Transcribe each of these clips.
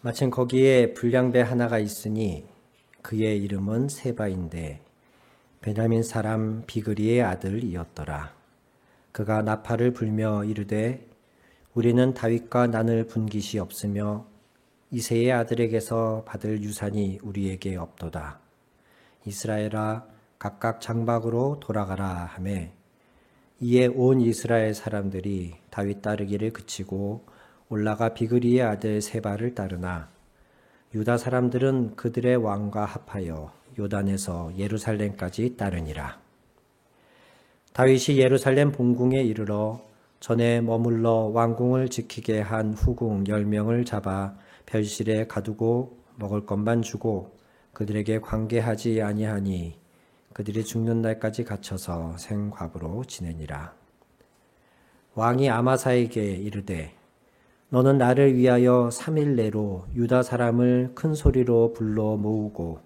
마침 거기에 불량배 하나가 있으니 그의 이름은 세바인데 베냐민 사람 비그리의 아들이었더라. 그가 나팔을 불며 이르되 우리는 다윗과 나눌 분깃이 없으며 이새의 아들에게서 받을 유산이 우리에게 없도다. 이스라엘아 각각 장막으로 돌아가라 하매 이에 온 이스라엘 사람들이 다윗 따르기를 그치고 올라가 비그리의 아들 세바를 따르나 유다 사람들은 그들의 왕과 합하여 요단에서 예루살렘까지 따르니라. 다윗이 예루살렘 본궁에 이르러 전에 머물러 왕궁을 지키게 한 후궁 10명을 잡아 별실에 가두고 먹을 것만 주고 그들에게 관계하지 아니하니 그들이 죽는 날까지 갇혀서 생과부로 지내니라. 왕이 아마사에게 이르되 너는 나를 위하여 3일 내로 유다 사람을 큰 소리로 불러 모으고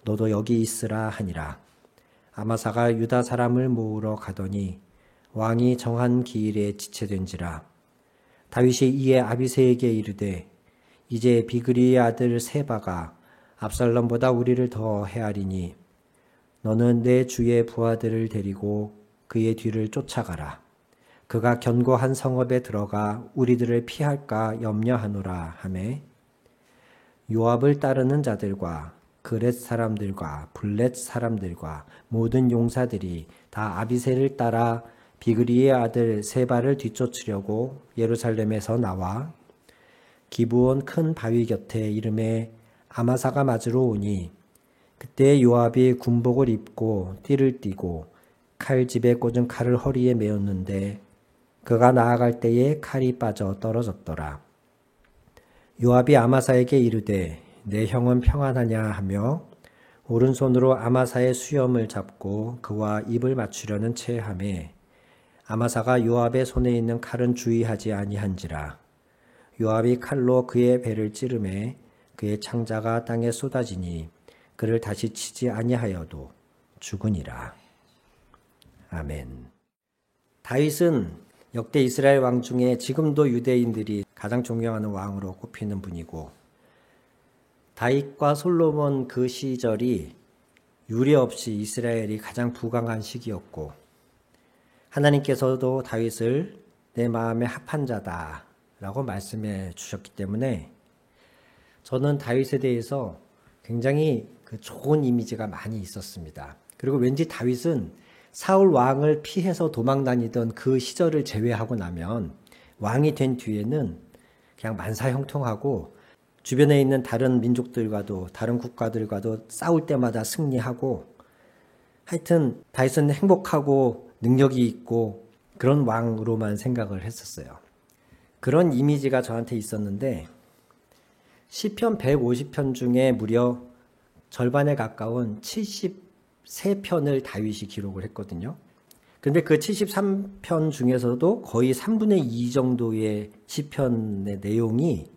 너도 여기 있으라 하니라. 아마사가 유다 사람을 모으러 가더니 왕이 정한 기일에 지체된지라. 다윗이 이에 아비새에게 이르되 이제 비그리의 아들 세바가 압살롬보다 우리를 더 헤아리니 너는 내 주의 부하들을 데리고 그의 뒤를 쫓아가라. 그가 견고한 성읍에 들어가 우리들을 피할까 염려하노라 하매 요압을 따르는 자들과 그렛 사람들과 블렛 사람들과 모든 용사들이 다 아비새를 따라 비그리의 아들 세바를 뒤쫓으려고 예루살렘에서 나와 기브온 큰 바위 곁에 이름에 아마사가 맞으러 오니 그때 요압이 군복을 입고 띠를 띠고 칼집에 꽂은 칼을 허리에 메었는데 그가 나아갈 때에 칼이 빠져 떨어졌더라. 요압이 아마사에게 이르되 내 형은 평안하냐 하며 오른손으로 아마사의 수염을 잡고 그와 입을 맞추려는 채 하매 아마사가 요압의 손에 있는 칼은 주의하지 아니한지라. 요압이 칼로 그의 배를 찌르매 그의 창자가 땅에 쏟아지니 그를 다시 치지 아니하여도 죽으니라. 아멘. 다윗은 역대 이스라엘 왕 중에 지금도 유대인들이 가장 존경하는 왕으로 꼽히는 분이고 다윗과 솔로몬 그 시절이 유례 없이 이스라엘이 가장 부강한 시기였고 하나님께서도 다윗을 내 마음에 합한 자다라고 말씀해 주셨기 때문에 저는 다윗에 대해서 굉장히 좋은 이미지가 많이 있었습니다. 그리고 왠지 다윗은 사울 왕을 피해서 도망 다니던 그 시절을 제외하고 나면 왕이 된 뒤에는 그냥 만사형통하고 주변에 있는 다른 민족들과도 다른 국가들과도 싸울 때마다 승리하고 하여튼 다윗은 행복하고 능력이 있고 그런 왕으로만 생각을 했었어요. 그런 이미지가 저한테 있었는데 시편 150편 중에 무려 절반에 가까운 73편을 다윗이 기록을 했거든요. 근데 그 73편 중에서도 거의 3분의 2 정도의 시편의 내용이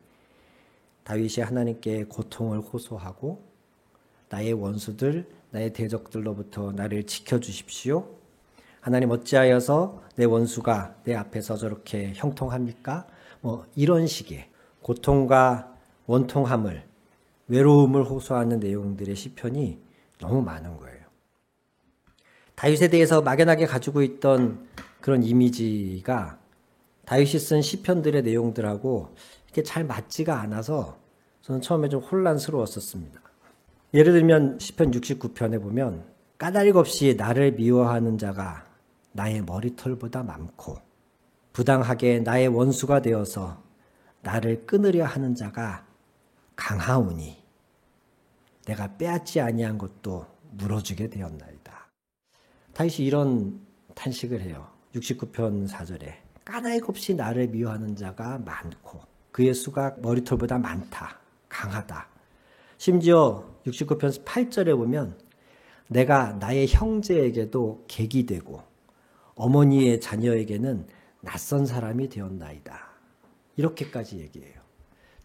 다윗이 하나님께 고통을 호소하고 나의 원수들, 나의 대적들로부터 나를 지켜주십시오. 하나님 어찌하여서 내 원수가 내 앞에서 저렇게 형통합니까? 이런 식의 고통과 원통함을 외로움을 호소하는 내용들의 시편이 너무 많은 거예요. 다윗에 대해서 막연하게 가지고 있던 그런 이미지가 다윗이 쓴 시편들의 내용들하고 이렇게 잘 맞지가 않아서 저는 처음에 좀 혼란스러웠었습니다. 예를 들면 시편 69편에 보면 까닭 없이 나를 미워하는 자가 나의 머리털보다 많고 부당하게 나의 원수가 되어서 나를 끊으려 하는 자가 강하오니 내가 빼앗지 아니한 것도 물어주게 되었나이다. 다윗이 이런 탄식을 해요. 69편 4절에 까닭 없이 나를 미워하는 자가 많고 그의 수가 머리털보다 많다. 강하다. 심지어 69편 8절에 보면 내가 나의 형제에게도 객이 되고 어머니의 자녀에게는 낯선 사람이 되었나이다. 이렇게까지 얘기해요.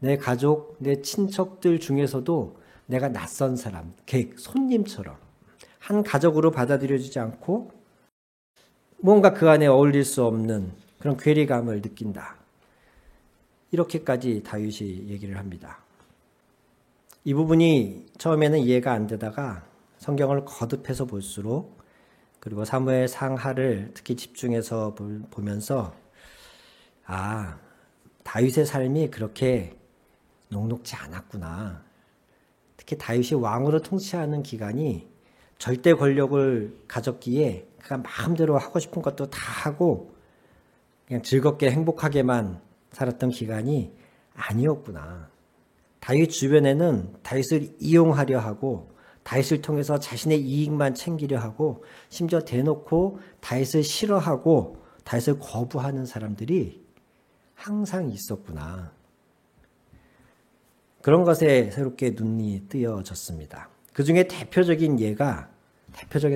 내 가족, 내 친척들 중에서도 내가 낯선 사람, 객, 손님처럼 한 가족으로 받아들여지지 않고 뭔가 그 안에 어울릴 수 없는 그런 괴리감을 느낀다. 이렇게까지 다윗이 얘기를 합니다. 이 부분이 처음에는 이해가 안 되다가 성경을 거듭해서 볼수록 그리고 사무엘 상하를 특히 집중해서 보면서 다윗의 삶이 그렇게 녹록지 않았구나. 특히 다윗이 왕으로 통치하는 기간이 절대 권력을 가졌기에 그가 마음대로 하고 싶은 것도 다 하고 그냥 즐겁게 행복하게만 살았던 기간이 아니었구나. 다윗 주변에는 다윗을 이용하려 하고 다윗을 통해서 자신의 이익만 챙기려 하고 심지어 대놓고 다윗을 싫어하고 다윗을 거부하는 사람들이 항상 있었구나. 그런 것에 새롭게 눈이 뜨여졌습니다. 그 중에 대표적인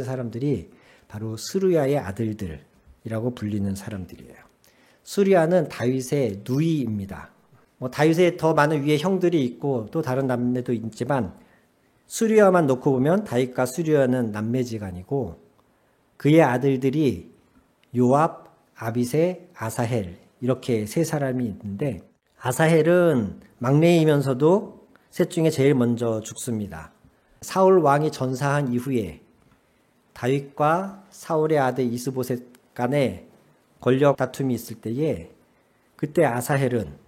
사람들이 바로 스루야의 아들들이라고 불리는 사람들이에요. 스루야는 다윗의 누이입니다. 다윗의 더 많은 위에 형들이 있고 또 다른 남매도 있지만 스루야만 놓고 보면 다윗과 스루야는 남매지간이고 그의 아들들이 요압, 아비새, 아사헬 이렇게 세 사람이 있는데 아사헬은 막내이면서도 셋 중에 제일 먼저 죽습니다. 사울 왕이 전사한 이후에 다윗과 사울의 아들 이스보셋 간에 권력 다툼이 있을 때에 그때 아사헬은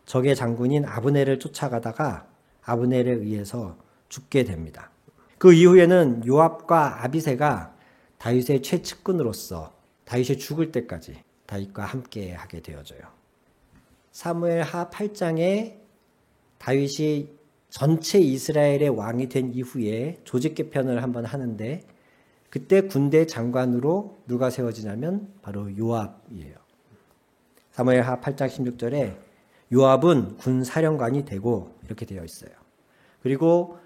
적의 장군인 아브넬을 쫓아가다가 아브넬에 의해서 죽게 됩니다. 그 이후에는 요압과 아비새가 다윗의 최측근으로서 다윗이 죽을 때까지 다윗과 함께 하게 되어져요. 사무엘하 8장에 다윗이 전체 이스라엘의 왕이 된 이후에 조직 개편을 한번 하는데 그때 군대 장관으로 누가 세워지냐면 바로 요압이에요. 사무엘하 8장 16절에 요압은 군사령관이 되고 이렇게 되어 있어요. 그리고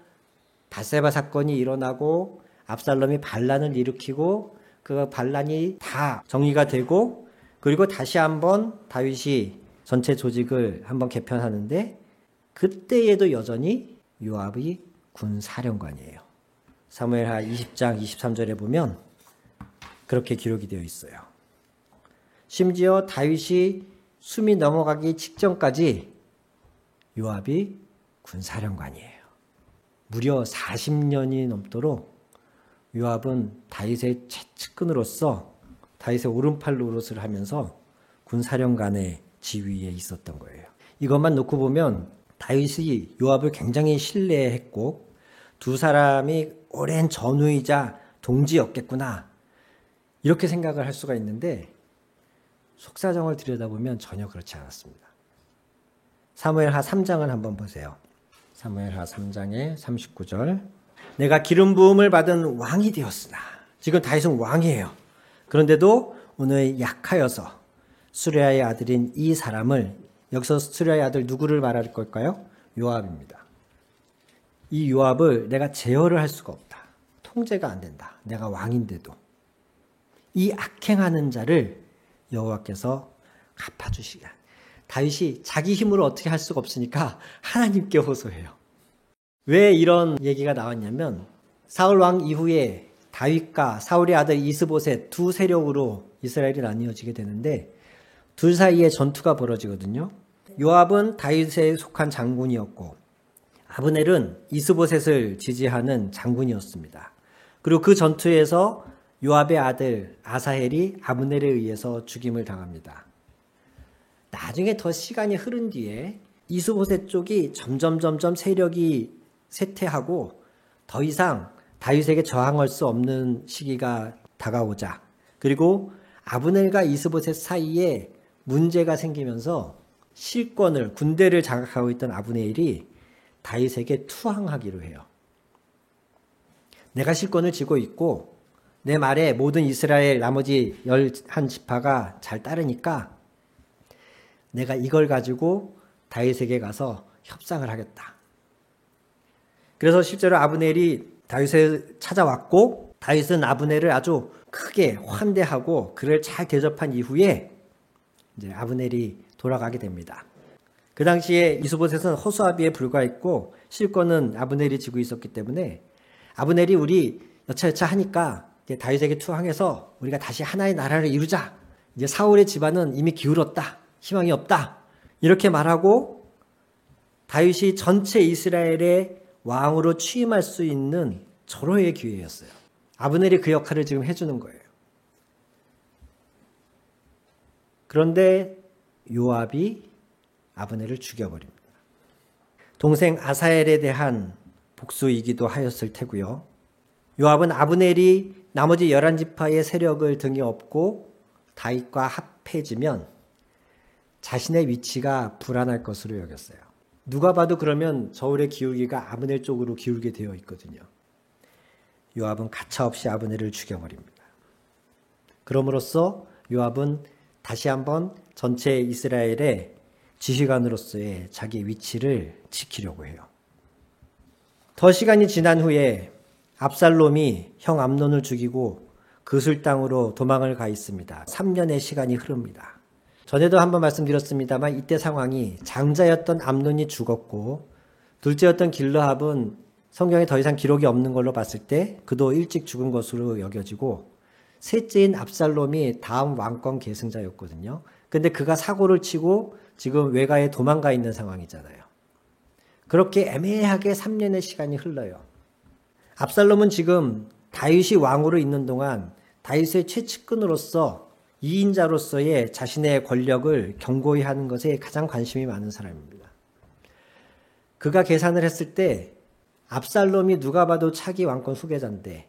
밧세바 사건이 일어나고 압살롬이 반란을 일으키고 그 반란이 다 정리가 되고 그리고 다시 한번 다윗이 전체 조직을 한번 개편하는데 그때에도 여전히 요압이 군사령관이에요. 사무엘하 20장 23절에 보면 그렇게 기록이 되어 있어요. 심지어 다윗이 숨이 넘어가기 직전까지 요압이 군사령관이에요. 무려 40년이 넘도록 요압은 다윗의 최측근으로서 다윗의 오른팔 노릇을 하면서 군사령관의 지위에 있었던 거예요. 이것만 놓고 보면 다윗이 요압을 굉장히 신뢰했고 두 사람이 오랜 전우이자 동지였겠구나 이렇게 생각을 할 수가 있는데 속사정을 들여다보면 전혀 그렇지 않았습니다. 사무엘하 3장을 한번 보세요. 사무엘하 3장의 39절 내가 기름 부음을 받은 왕이 되었으나 지금 다윗은 왕이에요. 그런데도 오늘 약하여서 수레아의 아들인 이 사람을 여기서 수레아의 아들 누구를 말할 걸까요? 요압입니다. 이 요압을 내가 제어를 할 수가 없다. 통제가 안 된다. 내가 왕인데도. 이 악행하는 자를 여호와께서 갚아주시라. 다윗이 자기 힘으로 어떻게 할 수가 없으니까 하나님께 호소해요. 왜 이런 얘기가 나왔냐면 사울 왕 이후에 다윗과 사울의 아들 이스보셋 두 세력으로 이스라엘이 나뉘어지게 되는데 둘 사이에 전투가 벌어지거든요. 요압은 다윗에 속한 장군이었고 아브넬은 이스보셋을 지지하는 장군이었습니다. 그리고 그 전투에서 요압의 아들 아사헬이 아브넬에 의해서 죽임을 당합니다. 나중에 더 시간이 흐른 뒤에 이스보셋 쪽이 점점 세력이 쇠퇴하고 더 이상 다윗에게 저항할 수 없는 시기가 다가오자 그리고 아브넬과 이스보셋 사이에 문제가 생기면서 실권을 군대를 장악하고 있던 아브넬이 다윗에게 투항하기로 해요. 내가 실권을 쥐고 있고 내 말에 모든 이스라엘 나머지 11지파가 잘 따르니까 내가 이걸 가지고 다윗에게 가서 협상을 하겠다. 그래서 실제로 아브넬이 다윗을 찾아왔고 다윗은 아브넬을 아주 크게 환대하고 그를 잘 대접한 이후에 이제 아브넬이 돌아가게 됩니다. 그 당시에 이스보셋은 호수아비에 불과했고 실권은 아브넬이 쥐고 있었기 때문에 아브넬이 우리 여차여차 하니까 이제 다윗에게 투항해서 우리가 다시 하나의 나라를 이루자. 이제 사울의 집안은 이미 기울었다. 희망이 없다. 이렇게 말하고 다윗이 전체 이스라엘의 왕으로 취임할 수 있는 절호의 기회였어요. 아브넬이 그 역할을 지금 해주는 거예요. 그런데 요압이 아브넬을 죽여버립니다. 동생 아사엘에 대한 복수이기도 하였을 테고요. 요압은 아브넬이 나머지 11지파의 세력을 등에 업고 다윗과 합해지면 자신의 위치가 불안할 것으로 여겼어요. 누가 봐도 그러면 저울의 기울기가 아브넬 쪽으로 기울게 되어 있거든요. 요압은 가차없이 아브넬을 죽여버립니다. 그럼으로써 요압은 다시 한번 전체 이스라엘의 지휘관으로서의 자기 위치를 지키려고 해요. 더 시간이 지난 후에 압살롬이 형 암논을 죽이고 그술 땅으로 도망을 가 있습니다. 3년의 시간이 흐릅니다. 전에도 한번 말씀드렸습니다만 이때 상황이 장자였던 암논이 죽었고 둘째였던 길르압은 성경에 더 이상 기록이 없는 걸로 봤을 때 그도 일찍 죽은 것으로 여겨지고 셋째인 압살롬이 다음 왕권 계승자였거든요. 근데 그가 사고를 치고 지금 외가에 도망가 있는 상황이잖아요. 그렇게 애매하게 3년의 시간이 흘러요. 압살롬은 지금 다윗이 왕으로 있는 동안 다윗의 최측근으로서 2인자로서의 자신의 권력을 견고히 하는 것에 가장 관심이 많은 사람입니다. 그가 계산을 했을 때 압살롬이 누가 봐도 차기 왕권 후계자인데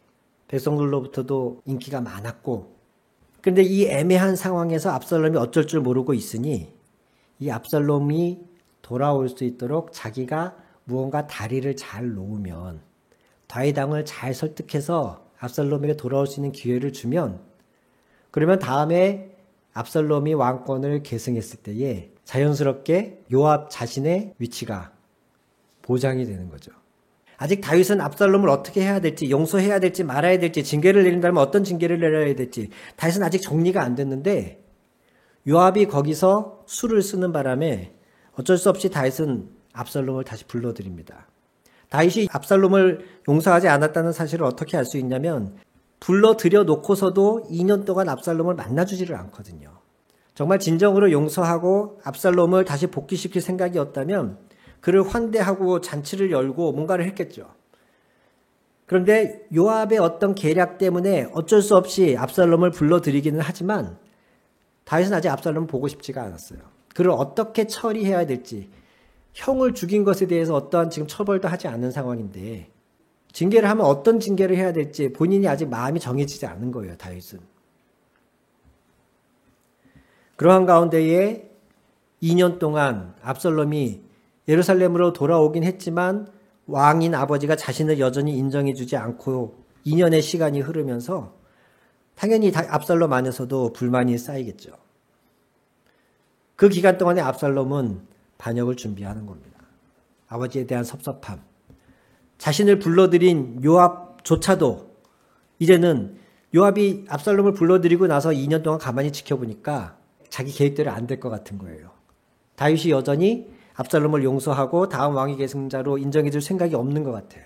백성들로부터도 인기가 많았고 그런데 이 애매한 상황에서 압살롬이 어쩔 줄 모르고 있으니 이 압살롬이 돌아올 수 있도록 자기가 무언가 다리를 잘 놓으면 다윗왕을 잘 설득해서 압살롬에게 돌아올 수 있는 기회를 주면 그러면 다음에 압살롬이 왕권을 계승했을 때에 자연스럽게 요압 자신의 위치가 보장이 되는 거죠. 아직 다윗은 압살롬을 어떻게 해야 될지, 용서해야 될지 말아야 될지, 징계를 내린다면 어떤 징계를 내려야 될지 다윗은 아직 정리가 안 됐는데 요압이 거기서 수를 쓰는 바람에 어쩔 수 없이 다윗은 압살롬을 다시 불러들입니다. 다윗이 압살롬을 용서하지 않았다는 사실을 어떻게 알 수 있냐면 불러들여 놓고서도 2년 동안 압살롬을 만나주지를 않거든요. 정말 진정으로 용서하고 압살롬을 다시 복귀시킬 생각이었다면 그를 환대하고 잔치를 열고 뭔가를 했겠죠. 그런데 요압의 어떤 계략 때문에 어쩔 수 없이 압살롬을 불러들이기는 하지만 다윗은 아직 압살롬을 보고 싶지가 않았어요. 그를 어떻게 처리해야 될지, 형을 죽인 것에 대해서 어떠한 지금 처벌도 하지 않은 상황인데 징계를 하면 어떤 징계를 해야 될지 본인이 아직 마음이 정해지지 않은 거예요, 다윗은. 그러한 가운데에 2년 동안 압살롬이 예루살렘으로 돌아오긴 했지만 왕인 아버지가 자신을 여전히 인정해주지 않고 2년의 시간이 흐르면서 당연히 압살롬 안에서도 불만이 쌓이겠죠. 그 기간 동안에 압살롬은 반역을 준비하는 겁니다. 아버지에 대한 섭섭함. 자신을 불러들인 요압조차도 이제는 요압이 압살롬을 불러들이고 나서 2년 동안 가만히 지켜보니까 자기 계획대로 안 될 것 같은 거예요. 다윗이 여전히 압살롬을 용서하고 다음 왕위 계승자로 인정해줄 생각이 없는 것 같아요.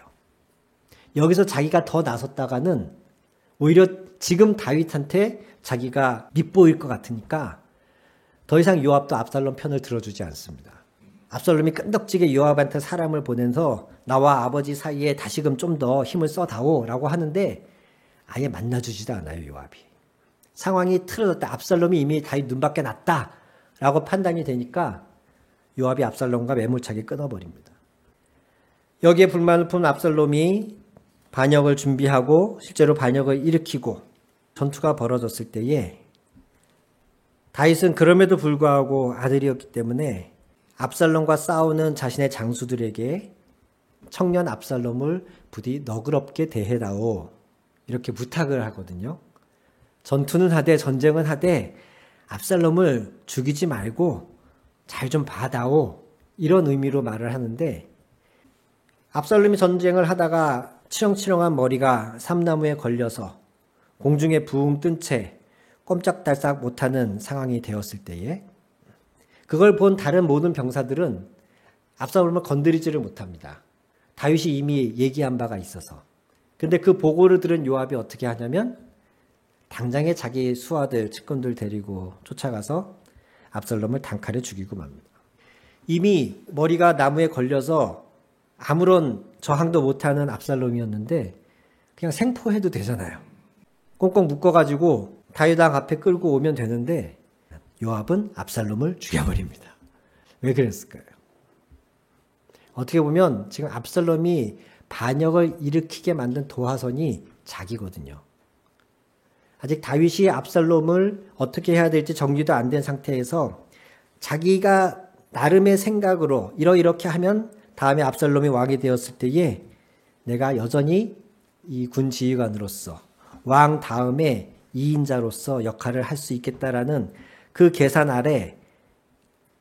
여기서 자기가 더 나섰다가는 오히려 지금 다윗한테 자기가 밉보일 것 같으니까 더 이상 요압도 압살롬 편을 들어주지 않습니다. 압살롬이 끈덕지게 요압한테 사람을 보내서 나와 아버지 사이에 다시금 좀 더 힘을 써다오 라고 하는데 아예 만나주지도 않아요, 요압이. 상황이 틀어졌다. 압살롬이 이미 다윗 눈밖에 났다 라고 판단이 되니까 요압이 압살롬과 매몰차게 끊어버립니다. 여기에 불만을 푼 압살롬이 반역을 준비하고 실제로 반역을 일으키고 전투가 벌어졌을 때에 다윗은 그럼에도 불구하고 아들이었기 때문에 압살롬과 싸우는 자신의 장수들에게 청년 압살롬을 부디 너그럽게 대해다오 이렇게 부탁을 하거든요. 전투는 하되 전쟁은 하되 압살롬을 죽이지 말고 잘 좀 봐다오 이런 의미로 말을 하는데 압살롬이 전쟁을 하다가 치렁치렁한 머리가 삼나무에 걸려서 공중에 붕 뜬 채 꼼짝달싹 못하는 상황이 되었을 때에 그걸 본 다른 모든 병사들은 압살롬을 건드리지를 못합니다. 다윗이 이미 얘기한 바가 있어서. 근데 그 보고를 들은 요압이 어떻게 하냐면 당장에 자기 수하들, 측근들 데리고 쫓아가서 압살롬을 단칼에 죽이고 맙니다. 이미 머리가 나무에 걸려서 아무런 저항도 못하는 압살롬이었는데 그냥 생포해도 되잖아요. 꽁꽁 묶어가지고 다윗 왕 앞에 끌고 오면 되는데 요압은 압살롬을 죽여버립니다. 왜 그랬을까요? 어떻게 보면 지금 압살롬이 반역을 일으키게 만든 도화선이 자기거든요. 아직 다윗이 압살롬을 어떻게 해야 될지 정리도 안 된 상태에서 자기가 나름의 생각으로 이렇게 하면 다음에 압살롬이 왕이 되었을 때에 내가 여전히 이 군 지휘관으로서 왕 다음에 2인자로서 역할을 할 수 있겠다라는 그 계산 아래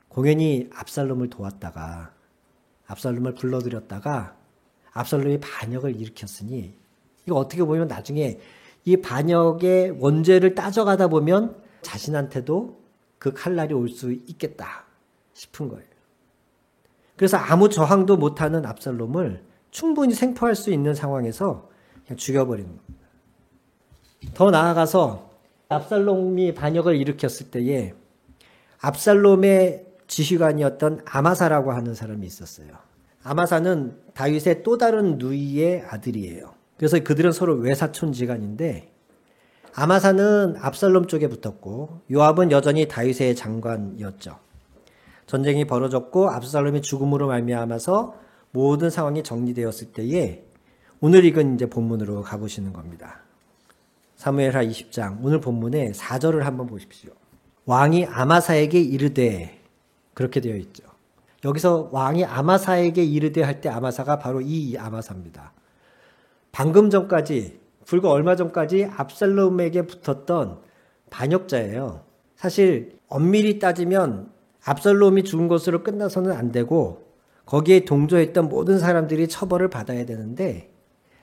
공연히 압살롬을 도왔다가 압살롬을 불러들였다가 압살롬이 반역을 일으켰으니 이거 어떻게 보면 나중에 이 반역의 원죄를 따져가다 보면 자신한테도 그 칼날이 올 수 있겠다 싶은 거예요. 그래서 아무 저항도 못하는 압살롬을 충분히 생포할 수 있는 상황에서 그냥 죽여버리는 겁니다. 더 나아가서 압살롬이 반역을 일으켰을 때에 압살롬의 지휘관이었던 아마사라고 하는 사람이 있었어요. 아마사는 다윗의 또 다른 누이의 아들이에요. 그래서 그들은 서로 외사촌지간인데 아마사는 압살롬 쪽에 붙었고 요압은 여전히 다윗의 장관이었죠. 전쟁이 벌어졌고 압살롬이 죽음으로 말미암아서 모든 상황이 정리되었을 때에 오늘 읽은 이제 본문으로 가보시는 겁니다. 사무엘하 20장 오늘 본문의 4절을 한번 보십시오. 왕이 아마사에게 이르되 그렇게 되어 있죠. 여기서 왕이 아마사에게 이르되 할 때 아마사가 바로 이 아마사입니다. 방금 전까지 불과 얼마 전까지 압살롬에게 붙었던 반역자예요. 사실 엄밀히 따지면 압살롬이 죽은 것으로 끝나서는 안 되고 거기에 동조했던 모든 사람들이 처벌을 받아야 되는데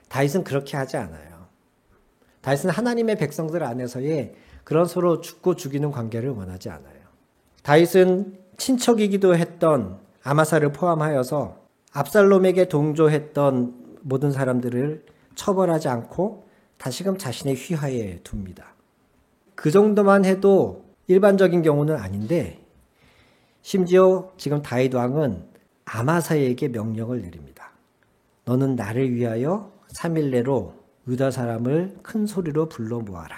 다윗은 그렇게 하지 않아요. 다윗은 하나님의 백성들 안에서의 그런 서로 죽고 죽이는 관계를 원하지 않아요. 다윗은 친척이기도 했던 아마사를 포함하여서 압살롬에게 동조했던 모든 사람들을 처벌하지 않고 다시금 자신의 휘하에 둡니다. 그 정도만 해도 일반적인 경우는 아닌데 심지어 지금 다윗 왕은 아마사에게 명령을 내립니다. 너는 나를 위하여 3일 내로 유다 사람을 큰 소리로 불러 모아라.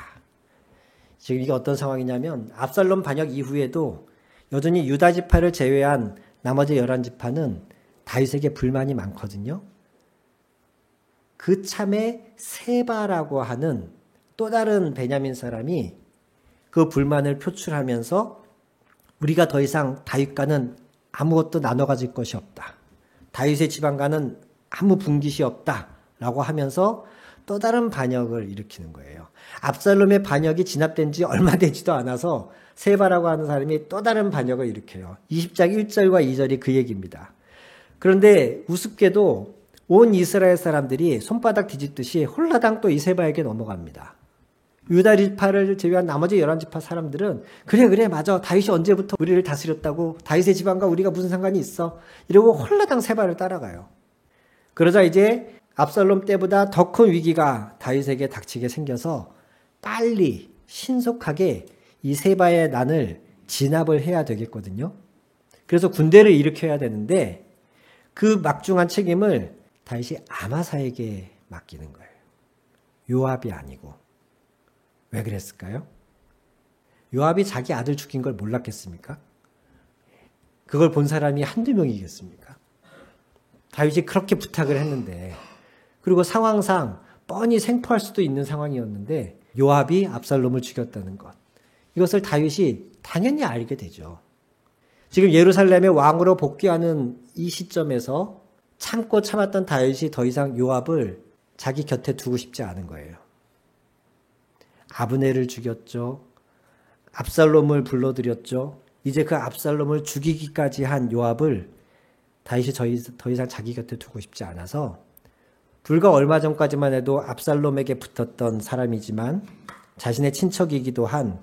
지금 이게 어떤 상황이냐면 압살롬 반역 이후에도 여전히 유다 지파를 제외한 나머지 11지파는 다윗에게 불만이 많거든요. 그 참에 세바라고 하는 또 다른 베냐민 사람이 그 불만을 표출하면서 우리가 더 이상 다윗과는 아무것도 나눠 가질 것이 없다. 다윗의 지방과는 아무 분깃이 없다라고 하면서 또 다른 반역을 일으키는 거예요. 압살롬의 반역이 진압된 지 얼마 되지도 않아서 세바라고 하는 사람이 또 다른 반역을 일으켜요. 20장 1절과 2절이 그 얘기입니다. 그런데 우습게도 온 이스라엘 사람들이 손바닥 뒤집듯이 홀라당 또 이 세바에게 넘어갑니다. 유다 지파를 제외한 나머지 11지파 사람들은 그래 맞아 다윗이 언제부터 우리를 다스렸다고 다윗의 지방과 우리가 무슨 상관이 있어 이러고 홀라당 세바를 따라가요. 그러자 이제 압살롬 때보다 더 큰 위기가 다윗에게 닥치게 생겨서 빨리 신속하게 이 세바의 난을 진압을 해야 되겠거든요. 그래서 군대를 일으켜야 되는데 그 막중한 책임을 다윗이 아마사에게 맡기는 거예요. 요압이 아니고. 왜 그랬을까요? 요압이 자기 아들 죽인 걸 몰랐겠습니까? 그걸 본 사람이 한두 명이겠습니까? 다윗이 그렇게 부탁을 했는데 그리고 상황상 뻔히 생포할 수도 있는 상황이었는데 요압이 압살롬을 죽였다는 것. 이것을 다윗이 당연히 알게 되죠. 지금 예루살렘의 왕으로 복귀하는 이 시점에서 참고 참았던 다윗이 더 이상 요압을 자기 곁에 두고 싶지 않은 거예요. 아브넬을 죽였죠. 압살롬을 불러들였죠. 이제 그 압살롬을 죽이기까지 한 요압을 다윗이 더 이상 자기 곁에 두고 싶지 않아서 불과 얼마 전까지만 해도 압살롬에게 붙었던 사람이지만 자신의 친척이기도 한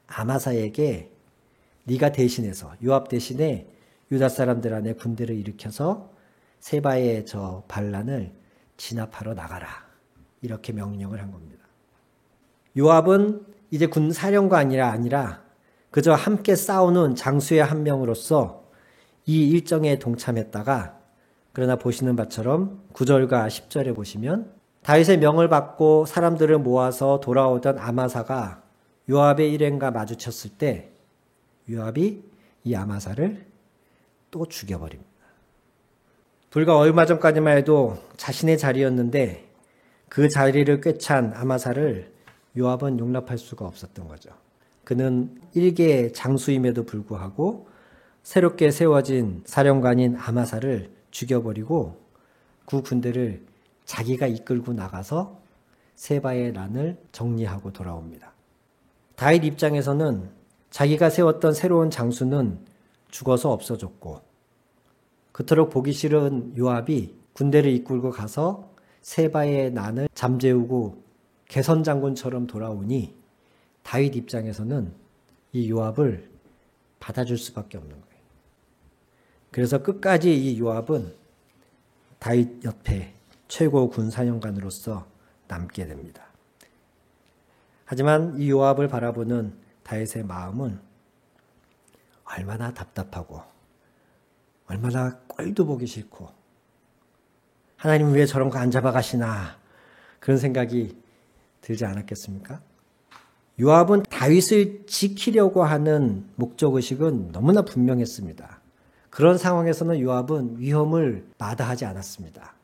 아마사에게 네가 대신해서 요압 대신에 유다 사람들 안에 군대를 일으켜서 세바의 저 반란을 진압하러 나가라. 이렇게 명령을 한 겁니다. 요압은 이제 군사령관이 아니라 그저 함께 싸우는 장수의 한 명으로서 이 일정에 동참했다가 그러나 보시는 바처럼 9절과 10절에 보시면 다윗의 명을 받고 사람들을 모아서 돌아오던 아마사가 요압의 일행과 마주쳤을 때 요압이 이 아마사를 또 죽여버립니다. 불과 얼마 전까지만 해도 자신의 자리였는데 그 자리를 꿰찬 아마사를 요압은 용납할 수가 없었던 거죠. 그는 일개 장수임에도 불구하고 새롭게 세워진 사령관인 아마사를 죽여버리고 그 군대를 자기가 이끌고 나가서 세바의 난을 정리하고 돌아옵니다. 다윗 입장에서는 자기가 세웠던 새로운 장수는 죽어서 없어졌고 그토록 보기 싫은 요압이 군대를 이끌고 가서 세바의 난을 잠재우고 개선 장군처럼 돌아오니 다윗 입장에서는 이 요압을 받아줄 수밖에 없는 거예요. 그래서 끝까지 이 요압은 다윗 옆에 최고 군사령관으로서 남게 됩니다. 하지만 이 요압을 바라보는 다윗의 마음은 얼마나 답답하고 얼마나 꼴도 보기 싫고 하나님 왜 저런 거 안 잡아가시나 그런 생각이 들지 않았겠습니까? 요압은 다윗을 지키려고 하는 목적의식은 너무나 분명했습니다. 그런 상황에서는 요압은 위험을 마다하지 않았습니다.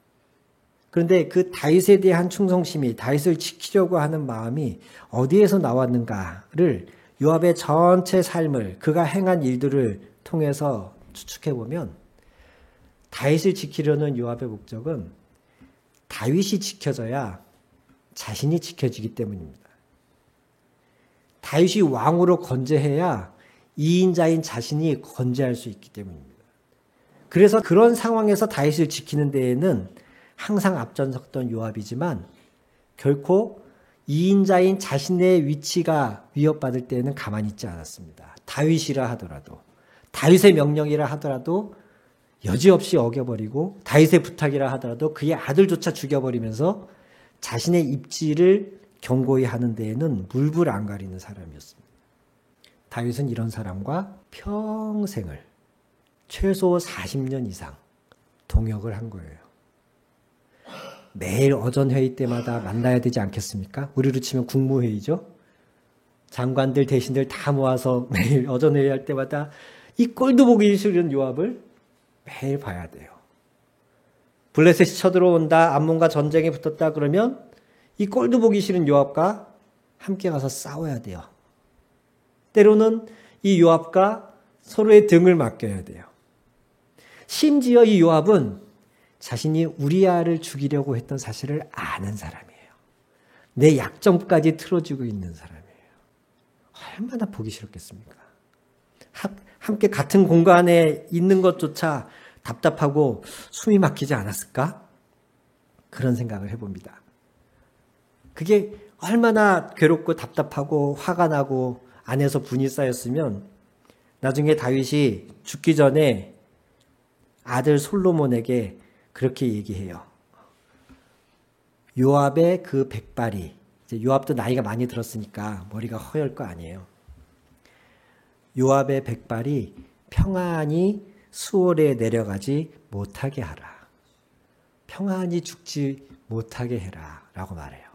그런데 그 다윗에 대한 충성심이 다윗을 지키려고 하는 마음이 어디에서 나왔는가를 요압의 전체 삶을 그가 행한 일들을 통해서 추측해보면 다윗을 지키려는 요압의 목적은 다윗이 지켜져야 자신이 지켜지기 때문입니다. 다윗이 왕으로 건재해야 이인자인 자신이 건재할 수 있기 때문입니다. 그래서 그런 상황에서 다윗을 지키는 데에는 항상 앞장섰던 요압이지만 결코 이인자인 자신의 위치가 위협받을 때에는 가만히 있지 않았습니다. 다윗이라 하더라도 다윗의 명령이라 하더라도 여지없이 어겨버리고 다윗의 부탁이라 하더라도 그의 아들조차 죽여버리면서 자신의 입지를 견고히 하는 데에는 물불 안 가리는 사람이었습니다. 다윗은 이런 사람과 평생을 최소 40년 이상 동역을 한 거예요. 매일 어전 회의 때마다 만나야 되지 않겠습니까? 우리로 치면 국무회의죠. 장관들 대신들 다 모아서 매일 어전 회의할 때마다 이 꼴도 보기 싫은 요압을 매일 봐야 돼요. 블레셋이 쳐들어온다, 암몬과 전쟁에 붙었다 그러면 이 꼴도 보기 싫은 요압과 함께 가서 싸워야 돼요. 때로는 이 요압과 서로의 등을 맡겨야 돼요. 심지어 이 요압은 자신이 우리아를 죽이려고 했던 사실을 아는 사람이에요. 내 약점까지 틀어주고 있는 사람이에요. 얼마나 보기 싫었겠습니까? 함께 같은 공간에 있는 것조차 답답하고 숨이 막히지 않았을까? 그런 생각을 해봅니다. 그게 얼마나 괴롭고 답답하고 화가 나고 안에서 분이 쌓였으면 나중에 다윗이 죽기 전에 아들 솔로몬에게 그렇게 얘기해요. 요압의 그 백발이, 이제 요압도 나이가 많이 들었으니까 머리가 허열 거 아니에요. 요압의 백발이 평안히 수월에 내려가지 못하게 하라. 평안히 죽지 못하게 해라 라고 말해요.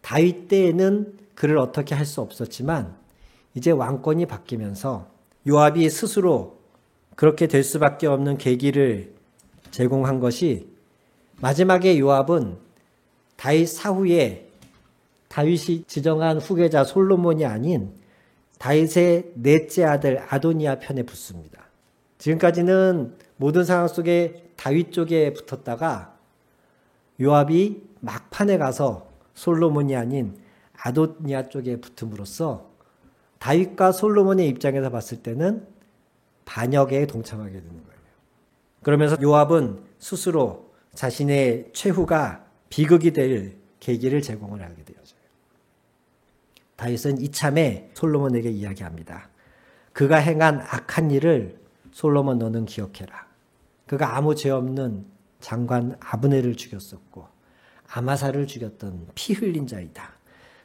다윗 때에는 그를 어떻게 할 수 없었지만 이제 왕권이 바뀌면서 요압이 스스로 그렇게 될 수밖에 없는 계기를 제공한 것이 마지막에 요압은 다윗 사후에 다윗이 지정한 후계자 솔로몬이 아닌 다윗의 넷째 아들 아도니아 편에 붙습니다. 지금까지는 모든 상황 속에 다윗 쪽에 붙었다가 요압이 막판에 가서 솔로몬이 아닌 아도니아 쪽에 붙음으로써 다윗과 솔로몬의 입장에서 봤을 때는 반역에 동참하게 되는 거예요. 그러면서 요압은 스스로 자신의 최후가 비극이 될 계기를 제공을 하게 되어져요. 다윗은 이참에 솔로몬에게 이야기합니다. 그가 행한 악한 일을 솔로몬 너는 기억해라. 그가 아무 죄 없는 장관 아브넬을 죽였었고 아마사를 죽였던 피 흘린 자이다.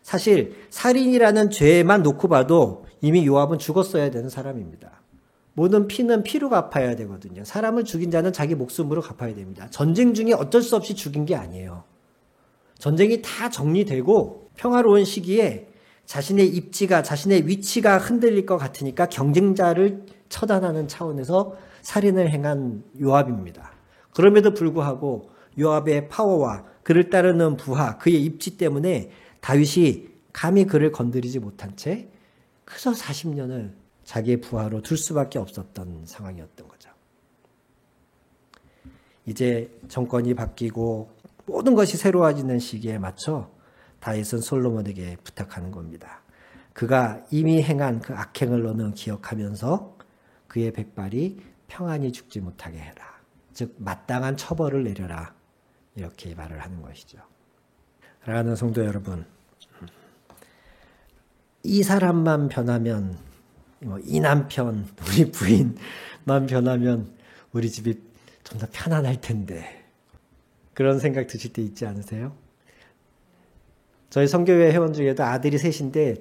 사실 살인이라는 죄만 놓고 봐도 이미 요압은 죽었어야 되는 사람입니다. 모든 피는 피로 갚아야 되거든요. 사람을 죽인 자는 자기 목숨으로 갚아야 됩니다. 전쟁 중에 어쩔 수 없이 죽인 게 아니에요. 전쟁이 다 정리되고 평화로운 시기에 자신의 입지가, 자신의 위치가 흔들릴 것 같으니까 경쟁자를 처단하는 차원에서 살인을 행한 요압입니다. 그럼에도 불구하고 요압의 파워와 그를 따르는 부하, 그의 입지 때문에 다윗이 감히 그를 건드리지 못한 채 그저 40년을 자기의 부하로 둘 수밖에 없었던 상황이었던 거죠. 이제 정권이 바뀌고 모든 것이 새로워지는 시기에 맞춰 다윗은 솔로몬에게 부탁하는 겁니다. 그가 이미 행한 그 악행을 너는 기억하면서 그의 백발이 평안히 죽지 못하게 해라. 즉 마땅한 처벌을 내려라. 이렇게 말을 하는 것이죠. 사랑하는 성도 여러분, 이 사람만 변하면, 이 남편, 우리 부인만 변하면 우리 집이 좀 더 편안할 텐데, 그런 생각 드실 때 있지 않으세요? 저희 선교회 회원 중에도 아들이 셋인데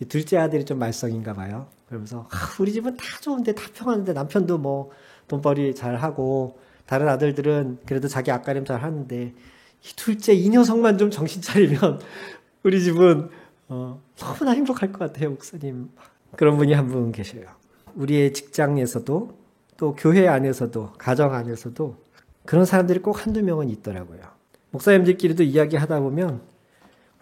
둘째 아들이 좀 말썽인가 봐요. 그러면서 우리 집은 다 좋은데, 다 평안한데, 남편도 뭐 돈벌이 잘하고 다른 아들들은 그래도 자기 앞가림 잘 하는데 이 둘째 이 녀석만 좀 정신 차리면 우리 집은 너무나 행복할 것 같아요, 목사님. 그런 분이 한 분 계셔요. 우리의 직장에서도 또 교회 안에서도 가정 안에서도 그런 사람들이 꼭 한두 명은 있더라고요. 목사님들끼리도 이야기하다 보면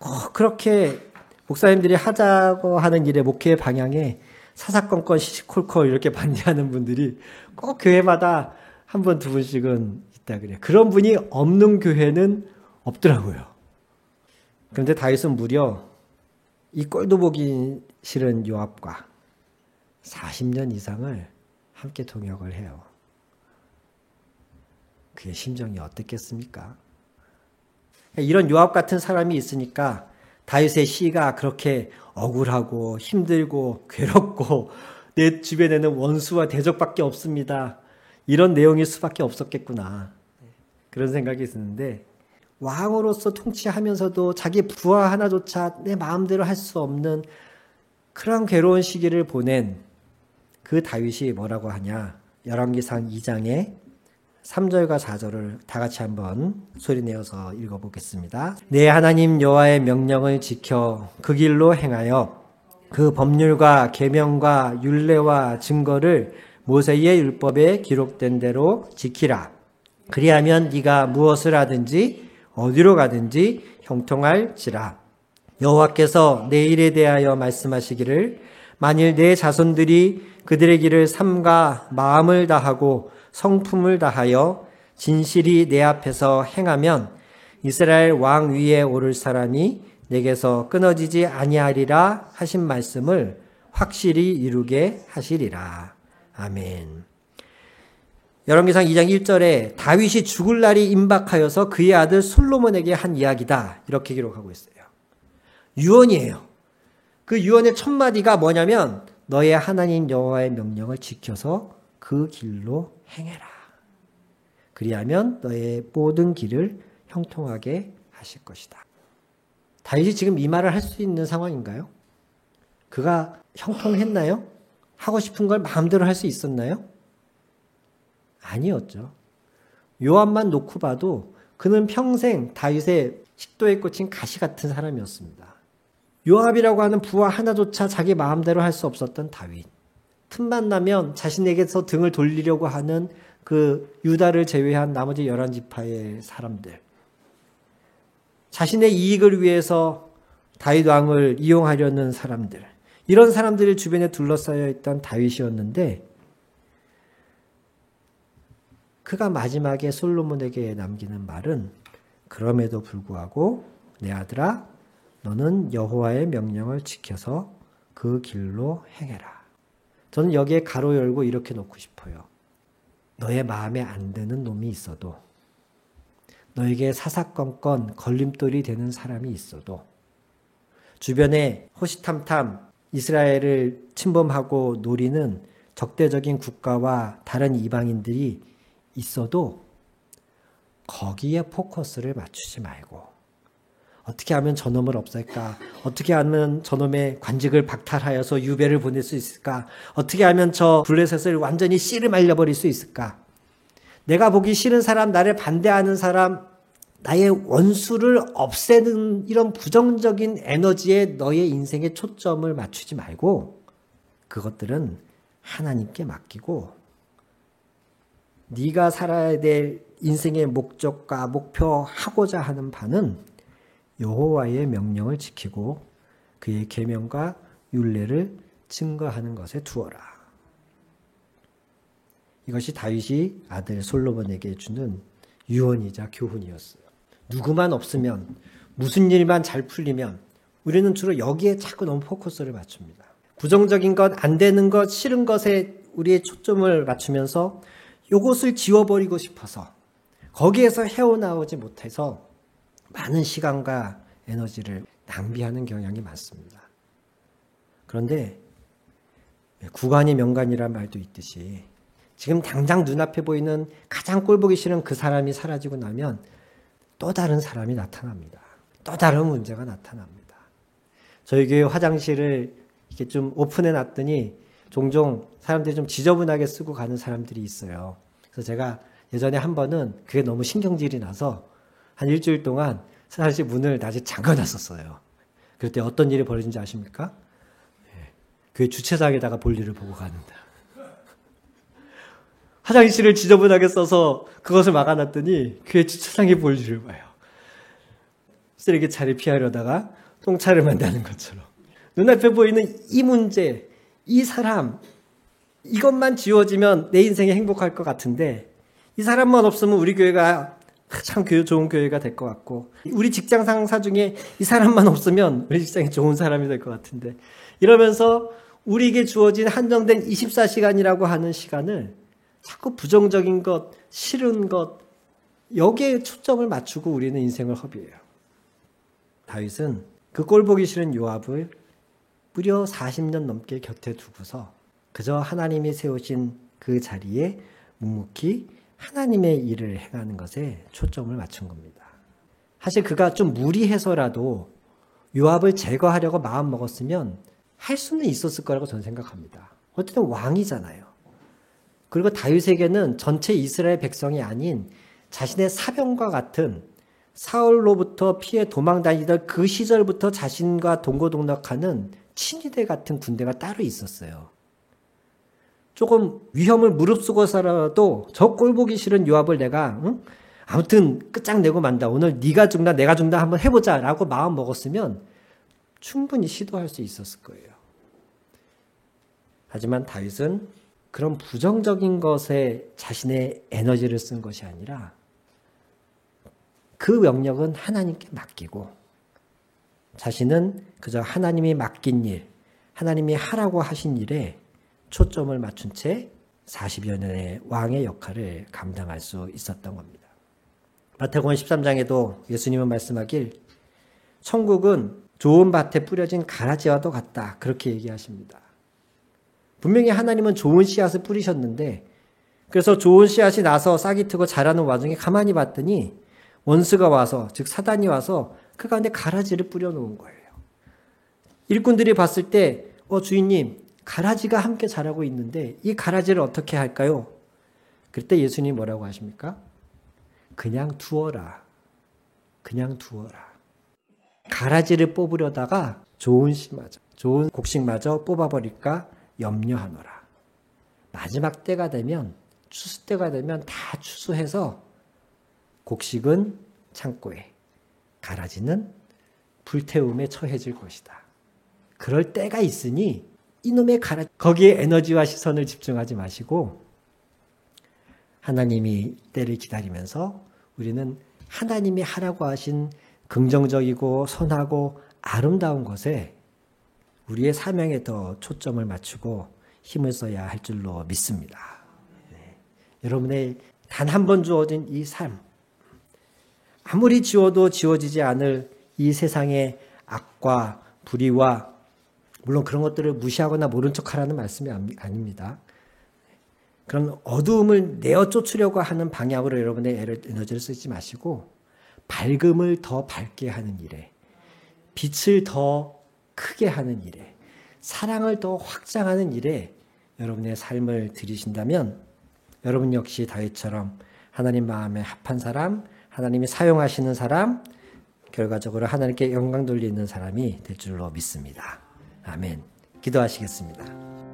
꼭 그렇게 목사님들이 하자고 하는 일의 목회 방향에 사사건건 시시콜콜 이렇게 반대하는 분들이 꼭 교회마다 한 분, 두 분씩은 있다 그래요. 그런 분이 없는 교회는 없더라고요. 그런데 다윗은 무려 이 꼴도 보기 싫은 요압과 40년 이상을 함께 동역을 해요. 그의 심정이 어떻겠습니까? 이런 요압 같은 사람이 있으니까 다윗의 시가 그렇게 억울하고 힘들고 괴롭고 내 주변에는 원수와 대적밖에 없습니다. 이런 내용일 수밖에 없었겠구나. 그런 생각이 드는데 왕으로서 통치하면서도 자기 부하 하나조차 내 마음대로 할 수 없는 그런 괴로운 시기를 보낸 그 다윗이 뭐라고 하냐. 열왕기상 2장의 3절과 4절을 다 같이 한번 소리내어서 읽어보겠습니다. 내 하나님 여호와의 명령을 지켜 그 길로 행하여 그 법률과 계명과 율례와 증거를 모세의 율법에 기록된 대로 지키라. 그리하면 네가 무엇을 하든지 어디로 가든지 형통할지라. 여호와께서 내 일에 대하여 말씀하시기를 만일 내 자손들이 그들의 길을 삼가 마음을 다하고 성품을 다하여 진실이 내 앞에서 행하면 이스라엘 왕 위에 오를 사람이 내게서 끊어지지 아니하리라 하신 말씀을 확실히 이루게 하시리라. 아멘. 열왕기상 2장 1절에 다윗이 죽을 날이 임박하여서 그의 아들 솔로몬에게 한 이야기다. 이렇게 기록하고 있어요. 유언이에요. 그 유언의 첫 마디가 뭐냐면 너의 하나님 여호와의 명령을 지켜서 그 길로 행해라. 그리하면 너의 모든 길을 형통하게 하실 것이다. 다윗이 지금 이 말을 할 수 있는 상황인가요? 그가 형통했나요? 하고 싶은 걸 마음대로 할 수 있었나요? 아니었죠. 요압만 놓고 봐도 그는 평생 다윗의 식도에 꽂힌 가시 같은 사람이었습니다. 요압이라고 하는 부하 하나조차 자기 마음대로 할 수 없었던 다윗. 틈만 나면 자신에게서 등을 돌리려고 하는 그 유다를 제외한 나머지 11지파의 사람들. 자신의 이익을 위해서 다윗 왕을 이용하려는 사람들. 이런 사람들이 주변에 둘러싸여 있던 다윗이었는데 그가 마지막에 솔로몬에게 남기는 말은 그럼에도 불구하고 내 아들아 너는 여호와의 명령을 지켜서 그 길로 행해라. 저는 여기에 가로 열고 이렇게 놓고 싶어요. 너의 마음에 안 드는 놈이 있어도 너에게 사사건건 걸림돌이 되는 사람이 있어도 주변에 호시탐탐 이스라엘을 침범하고 노리는 적대적인 국가와 다른 이방인들이 있어도 거기에 포커스를 맞추지 말고 어떻게 하면 저놈을 없앨까? 어떻게 하면 저놈의 관직을 박탈하여서 유배를 보낼 수 있을까? 어떻게 하면 저 블레셋을 완전히 씨를 말려버릴 수 있을까? 내가 보기 싫은 사람, 나를 반대하는 사람, 나의 원수를 없애는 이런 부정적인 에너지에 너의 인생에 초점을 맞추지 말고 그것들은 하나님께 맡기고 네가 살아야 될 인생의 목적과 목표하고자 하는 바는 여호와의 명령을 지키고 그의 계명과 율례를 증거하는 것에 두어라. 이것이 다윗이 아들 솔로몬에게 주는 유언이자 교훈이었어요. 누구만 없으면, 무슨 일만 잘 풀리면 우리는 주로 여기에 자꾸 너무 포커스를 맞춥니다. 부정적인 것, 안 되는 것, 싫은 것에 우리의 초점을 맞추면서 이것을 지워버리고 싶어서 거기에서 헤어나오지 못해서 많은 시간과 에너지를 낭비하는 경향이 많습니다. 그런데 구간이 명간이란 말도 있듯이 지금 당장 눈앞에 보이는 가장 꼴보기 싫은 그 사람이 사라지고 나면 또 다른 사람이 나타납니다. 또 다른 문제가 나타납니다. 저희 교회 화장실을 이렇게 좀 오픈해 놨더니 종종 사람들이 좀 지저분하게 쓰고 가는 사람들이 있어요. 그래서 제가 예전에 한 번은 그게 너무 신경질이 나서 한 일주일 동안 화장실 문을 낮에 잠궈놨었어요. 그럴 때 어떤 일이 벌어진지 아십니까? 교회 주차장에다가 볼일을 보고 가는다. 화장실을 지저분하게 써서 그것을 막아놨더니 교회 주차장에 볼일을 봐요. 쓰레기차를 피하려다가 똥차를 만나는 것처럼. 눈앞에 보이는 이 문제, 이 사람, 이것만 지워지면 내 인생이 행복할 것 같은데 이 사람만 없으면 우리 교회가 참 좋은 교회가 될 것 같고 우리 직장 상사 중에 이 사람만 없으면 우리 직장이 좋은 사람이 될 것 같은데 이러면서 우리에게 주어진 한정된 24시간이라고 하는 시간을 자꾸 부정적인 것, 싫은 것 여기에 초점을 맞추고 우리는 인생을 허비해요. 다윗은 그 꼴보기 싫은 요압을 무려 40년 넘게 곁에 두고서 그저 하나님이 세우신 그 자리에 묵묵히 하나님의 일을 행하는 것에 초점을 맞춘 겁니다. 사실 그가 좀 무리해서라도 요압을 제거하려고 마음먹었으면 할 수는 있었을 거라고 저는 생각합니다. 어쨌든 왕이잖아요. 그리고 다윗에게는 전체 이스라엘 백성이 아닌 자신의 사병과 같은 사울로부터 피해 도망다니던 그 시절부터 자신과 동고동락하는 친위대 같은 군대가 따로 있었어요. 조금 위험을 무릅쓰고서라도 저 꼴보기 싫은 요압을 내가 아무튼 끝장내고 만다. 오늘 네가 죽나 내가 죽나 한번 해보자 라고 마음 먹었으면 충분히 시도할 수 있었을 거예요. 하지만 다윗은 그런 부정적인 것에 자신의 에너지를 쓴 것이 아니라 그 명령은 하나님께 맡기고 자신은 그저 하나님이 맡긴 일, 하나님이 하라고 하신 일에 초점을 맞춘 채 40여 년의 왕의 역할을 감당할 수 있었던 겁니다. 마태복음 13장에도 예수님은 말씀하길 천국은 좋은 밭에 뿌려진 가라지와도 같다. 그렇게 얘기하십니다. 분명히 하나님은 좋은 씨앗을 뿌리셨는데 그래서 좋은 씨앗이 나서 싹이 트고 자라는 와중에 가만히 봤더니 원수가 와서 즉 사단이 와서 그 가운데 가라지를 뿌려놓은 거예요. 일꾼들이 봤을 때 주인님 가라지가 함께 자라고 있는데 이 가라지를 어떻게 할까요? 그때 예수님이 뭐라고 하십니까? 그냥 두어라. 그냥 두어라. 가라지를 뽑으려다가 좋은 씨마저, 좋은 곡식마저 뽑아버릴까 염려하노라. 마지막 때가 되면 추수 때가 되면 다 추수해서 곡식은 창고에 가라지는 불태움에 처해질 것이다. 그럴 때가 있으니 이놈의 가라지 거기에 에너지와 시선을 집중하지 마시고 하나님이 때를 기다리면서 우리는 하나님이 하라고 하신 긍정적이고 선하고 아름다운 것에 우리의 사명에 더 초점을 맞추고 힘을 써야 할 줄로 믿습니다. 네. 여러분의 단 한 번 주어진 이 삶, 아무리 지워도 지워지지 않을 이 세상의 악과 불의와 물론 그런 것들을 무시하거나 모른 척하라는 말씀이 아닙니다. 그런 어두움을 내어 쫓으려고 하는 방향으로 여러분의 에너지를 쓰지 마시고 밝음을 더 밝게 하는 일에 빛을 더 크게 하는 일에, 사랑을 더 확장하는 일에 여러분의 삶을 들이신다면 여러분 역시 다윗처럼 하나님 마음에 합한 사람, 하나님이 사용하시는 사람, 결과적으로 하나님께 영광 돌리는 사람이 될 줄로 믿습니다. 아멘. 기도하시겠습니다.